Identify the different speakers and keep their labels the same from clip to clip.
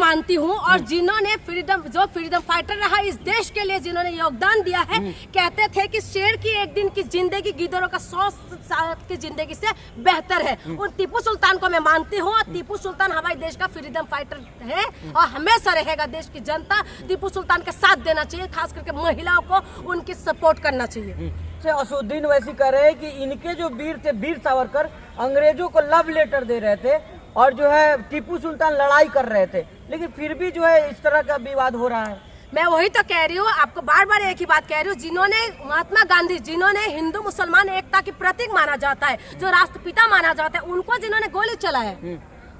Speaker 1: मानती हूँ। और जिन्होंने फ्रीडम फाइटर रहा इस देश के लिए, जिन्होंने योगदान दिया है, कहते थे कि शेर की एक दिन की जिंदगी गिद्धरों का 100 साल की जिंदगी से बेहतर है। उन टीपू सुल्तान को मैं मानती हूँ और टीपू सुल्तान हमारे देश का फ्रीडम फाइटर है और हमेशा रहेगा। देश की जनता टीपू सुल्तान के साथ देना चाहिए, खास करके महिलाओं को उनकी सपोर्ट करना चाहिए।
Speaker 2: असुद्दीन वैसी कह रहे हैं कि इनके जो वीर थे, वीर सावरकर, अंग्रेजों को लव लेटर दे रहे थे और जो है टीपू सुल्तान लड़ाई कर रहे थे, लेकिन फिर भी जो है इस तरह का विवाद हो रहा है।
Speaker 1: मैं वही तो कह रही हूँ, आपको बार बार एक ही बात कह रही हूँ। जिन्होंने महात्मा गांधी, जिन्होंने हिंदू मुसलमान एकता की प्रतीक माना जाता है, जो राष्ट्रपिता माना जाता है, उनको जिन्होंने गोली चलाया,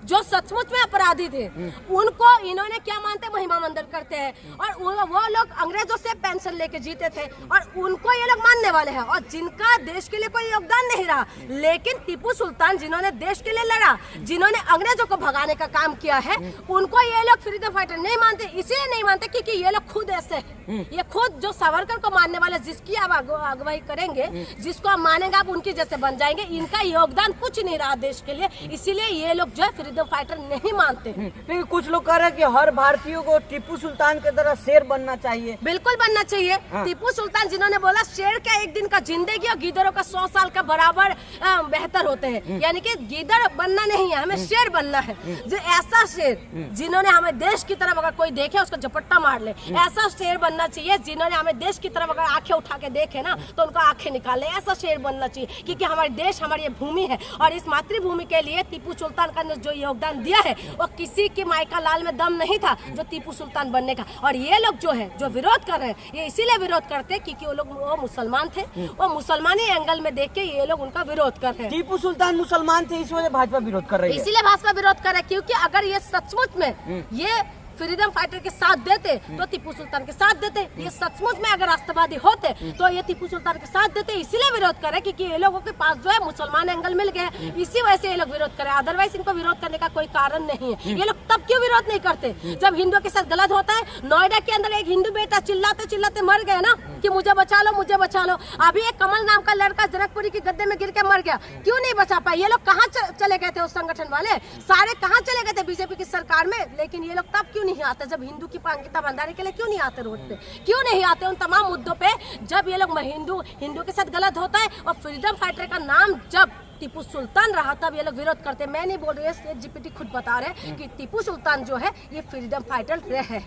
Speaker 1: जो सचमुच में अपराधी थे, उनको इन्होंने क्या मानते, महिमा मंदिर करते हैं। और वो लोग अंग्रेजों से पेंशन लेके जीते थे और उनको ये लोग मानने वाले हैं, और जिनका देश के लिए कोई योगदान नहीं रहा। लेकिन टीपू सुल्तान जिन्होंने देश के लिए लड़ा, जिन्होंने अंग्रेजों को भगाने का काम किया है, उनको ये लोग फ्रीडम फाइटर नहीं मानते। इसीलिए नहीं मानते क्योंकि ये लोग खुद ऐसे हैं। ये खुद जो सावरकर को मानने वाले, जिसकी आप अगुवाई करेंगे, जिसको आप मानेंगे, आप उनकी जैसे बन जाएंगे। इनका योगदान कुछ नहीं रहा देश के लिए, इसीलिए ये लोग जो है फ्रीडम फाइटर नहीं मानते।
Speaker 2: लेकिन कुछ लोग कह रहे हैं कि हर भारतीयों को टीपू सुल्तान की तरह शेर बनना चाहिए।
Speaker 1: बिल्कुल बनना चाहिए। टीपू सुल्तान जिन्होंने बोला शेर का एक दिन का जिंदगी और गिद्धरों का 100 साल का बराबर बेहतर होते हैं, यानी कि गिद्धर बनना नहीं है, हमें शेर बनना है। जो ऐसा शेर जिन्होंने हमें देश की तरफ अगर कोई देखे उसको झपट्टा मार ले, ऐसा शेर बनना चाहिए। जिन्होंने हमें देश की तरफ अगर आंखें उठा के देखे ना तो उनको आंखें निकाले, ऐसा शेर बनना चाहिए। क्योंकि हमारे देश, हमारी ये भूमि है और इस मातृभूमि के लिए टीपू सुल्तान का जो योगदान दिया है वो किसी की मायका लाल में दम नहीं था जो टीपू सुल्तान बनने का। और ये लोग जो है, जो विरोध कर रहे हैं, ये इसीलिए विरोध करते हैं क्योंकि वो मुसलमान थे। वो मुसलमानी एंगल में देख के ये लोग उनका विरोध कर रहे हैं।
Speaker 2: टीपू सुल्तान मुसलमान थे, इस वजह भाजपा विरोध कर रही है।
Speaker 1: इसीलिए भाजपा विरोध कर रहे हैं, क्योंकि अगर ये सचमुच में ये फ्रीडम फाइटर के साथ देते तो टीपू सुल्तान के साथ देते। ये सचमुच में अगर राष्ट्रवादी होते तो ये टीपू सुल्तान के साथ देते। इसीलिए विरोध करे क्योंकि ये लोगों के पास जो है मुसलमान एंगल मिल गए हैं, इसी वजह से ये लोग विरोध करे। अदरवाइज इनको विरोध करने का कोई कारण नहीं है। ये लोग तब क्यों विरोध नहीं करते जब हिंदुओं के साथ गलत होता है। नोएडा के अंदर एक हिंदू बेटा चिल्लाते चिल्लाते मर गए ना कि मुझे बचा लो, मुझे बचा लो। अभी एक कमल नाम का लड़का जनकपुरी के गड्ढे में गिर के मर गया, क्यों नहीं बचा पाए? ये लोग कहाँ चले गए थे? उस संगठन वाले सारे कहाँ चले गए थे बीजेपी की सरकार में? लेकिन ये लोग तब क्यों नहीं आते जब हिंदू की पांगिता बंधाने के लिए क्यों नहीं आते रोड पे? क्यों नहीं आते उन तमाम मुद्दों पे जब ये लोग हिंदू के साथ गलत होता है? और फ्रीडम फाइटर का नाम जब टीपू सुल्तान रहा तब ये लोग विरोध करते। मैं नहीं बोल रही, जीपीटी खुद बता रहे कि टीपू सुल्तान जो है ये फ्रीडम फाइटर रहे।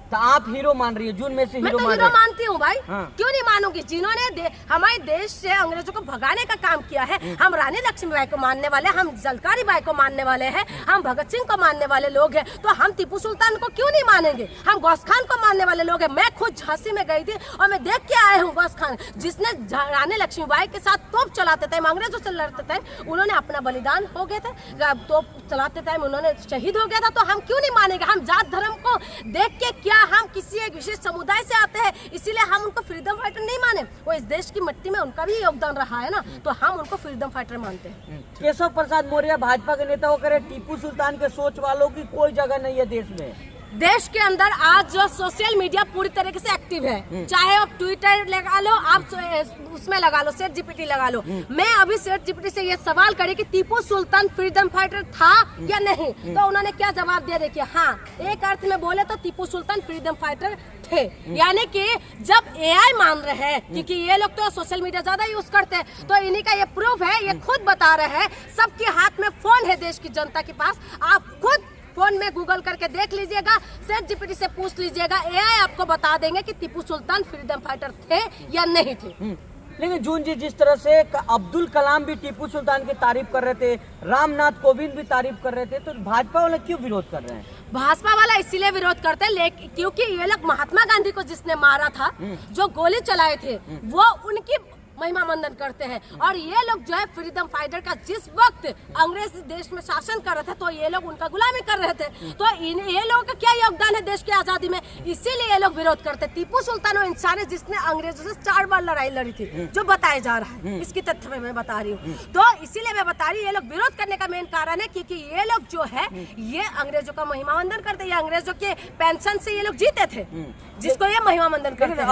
Speaker 2: तो आप हीरो मान रही है, जून में से हीरो
Speaker 1: मानती हूँ भाई। क्यों नहीं मानूंगी? जिन्होंने हमारे देश से अंग्रेजों को भगाने का काम किया है। हम रानी लक्ष्मीबाई को मानने वाले, हम जलकारी बाई को मानने वाले हैं, हम भगत सिंह को मानने वाले लोग हैं, तो हम टीपू सुल्तान को क्यों नहीं मानेंगे? हम गौस खान को मानने वाले लोग हैं। मैं खुद झांसी में गई थी और मैं देख के आया हूँ गौस खान, जिसने रानी लक्ष्मीबाई के साथ तोप चलाते थे, अंग्रेजों से लड़ते थे, उन्होंने अपना बलिदान हो गए थे, तो चलाते टाइम उन्होंने शहीद हो गया था। तो हम क्यों नहीं मानेंगे? हम जात धर्म को देख के क्या हम किसी एक विशेष समुदाय से आते हैं इसीलिए हम उनको फ्रीडम फाइटर नहीं माने? वो इस देश की मिट्टी में उनका भी योगदान रहा है ना, तो हम उनको फ्रीडम फाइटर मानते हैं।
Speaker 2: केशव प्रसाद मौर्य भाजपा के नेता वो करे टीपू सुल्तान के सोच वालों की कोई जगह नहीं है देश में।
Speaker 1: देश के अंदर आज जो सोशल मीडिया पूरी तरीके से एक्टिव है, चाहे आप ट्विटर लगा लो, आप उसमें लगा लो, सेट जीपीटी लगा लो। मैं अभी सेट जीपीटी से ये सवाल करी कि टीपू सुल्तान फ्रीडम फाइटर था या नहीं, तो उन्होंने क्या जवाब दिया? देखिए, हाँ, एक अर्थ में बोले तो टीपू सुल्तान फ्रीडम फाइटर थे। यानी कि जब एआई मान रहे हैं, क्योंकि ये लोग तो सोशल मीडिया ज्यादा यूज करते हैं, तो इन्हीं का ये प्रूफ है। ये खुद बता रहे हैं, सबके हाथ में फोन है देश की जनता के पास। आप खुद फोन में गूगल करके देख लीजिएगा, सेट जीपीटी से पूछ लीजिएगा, एआई आपको बता देंगे कि टीपू सुल्तान फ्रीडम फाइटर थे या नहीं थे।
Speaker 2: लेकिन जून जी, जिस तरह से अब्दुल कलाम भी टीपू सुल्तान की तारीफ कर रहे थे, रामनाथ कोविंद भी तारीफ कर रहे थे, तो भाजपा वाले क्यों विरोध कर रहे हैं?
Speaker 1: भाजपा वाला इसीलिए विरोध करते हैं क्योंकि ये लोग महात्मा गांधी को जिसने मारा था, जो गोली चलाए थे, वो उनकी महिमा मंडन करते हैं। और ये लोग जो है फ्रीडम फाइटर का जिस वक्त अंग्रेज देश में शासन कर रहे थे तो ये लोग उनका गुलामी कर रहे थे, तो ये लोगों का क्या योगदान है देश की आजादी में? इसीलिए ये लोग विरोध करते। टीपू सुल्तान वो इंसान है जिसने अंग्रेजों से 4 बार लड़ाई लड़ी थी, जो बताया जा रहा है, इसकी तथ्य में मैं बता रही हूँ। तो इसीलिए मैं बता रही हूँ, ये लोग विरोध करने का मेन कारण है क्योंकि ये लोग जो है ये अंग्रेजों का महिमा मंडन करते, ये अंग्रेजों के पेंशन से ये लोग जीते थे, जिसको ये महिमा मंडन करते हैं।